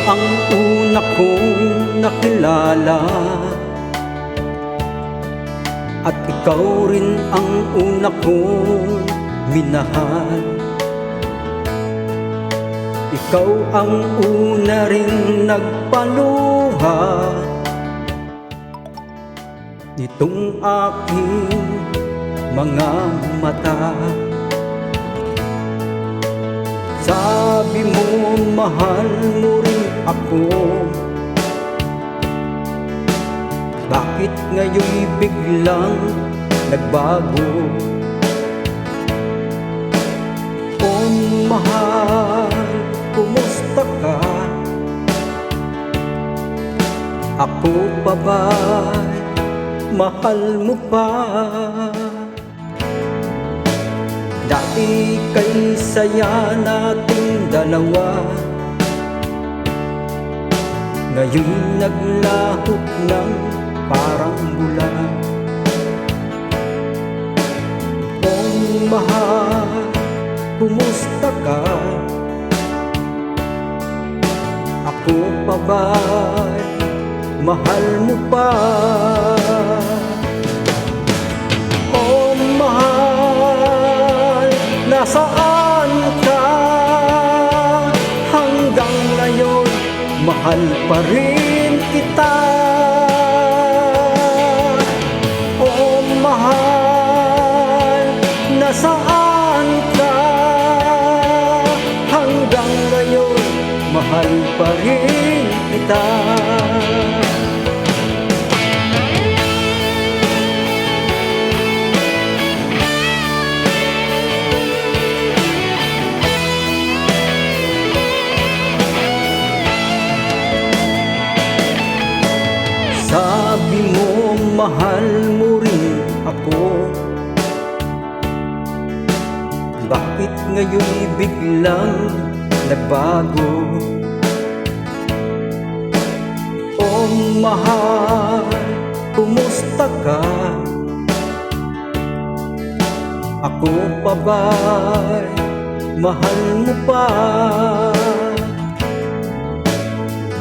ang una kong nakilala, at ikaw rin ang una kong minahal. Ikaw ang una ring nagpaluha nitong aking mga mata. Sabi mo mahal mo rin ako, bakit ngayon'y biglang nagbago? Oh mahal, kumusta ka? Ako pa ba'y mahal mo pa? Dati kay saya nating dalawa, ngayon naglahok ng parang bula. Oh mahal, kumusta ka? Ako pa ba'y mahal mo pa? Oh mahal, nasaan ka? Hanggang ngayon mahal pa rin kita. Oh mahal, nasaan ka? Hanggang ngayon mahal pa rin kita. Sabi mo mahal mo rin ako, bakit ngayon'y biglang nagbago? Oh mahal, kumusta ka? Ako pa ba'y mahal mo pa?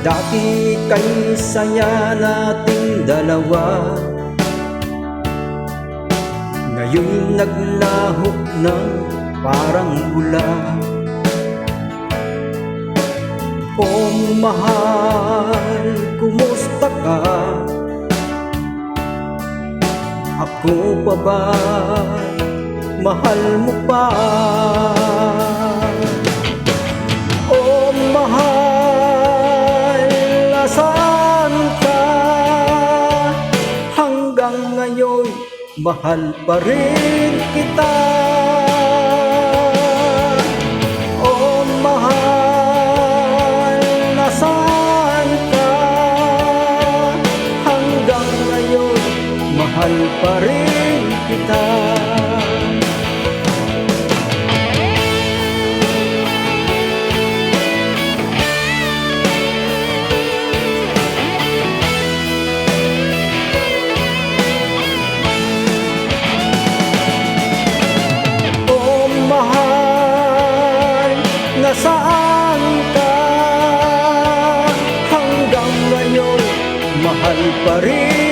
Dati kay saya nating dalawa, ngayon naglahok ng parang bula. Oh mahal, kumusta ka? Ako pa ba'y mahal mo pa? Oh mahal, nasaan ka? Hanggang ngayon mahal pa rin kita. Oh mahal, nasaan ka? Hanggang ngayon mahal pa rin kita. Nasaan ka? Hanggang ngayon mahal pa rin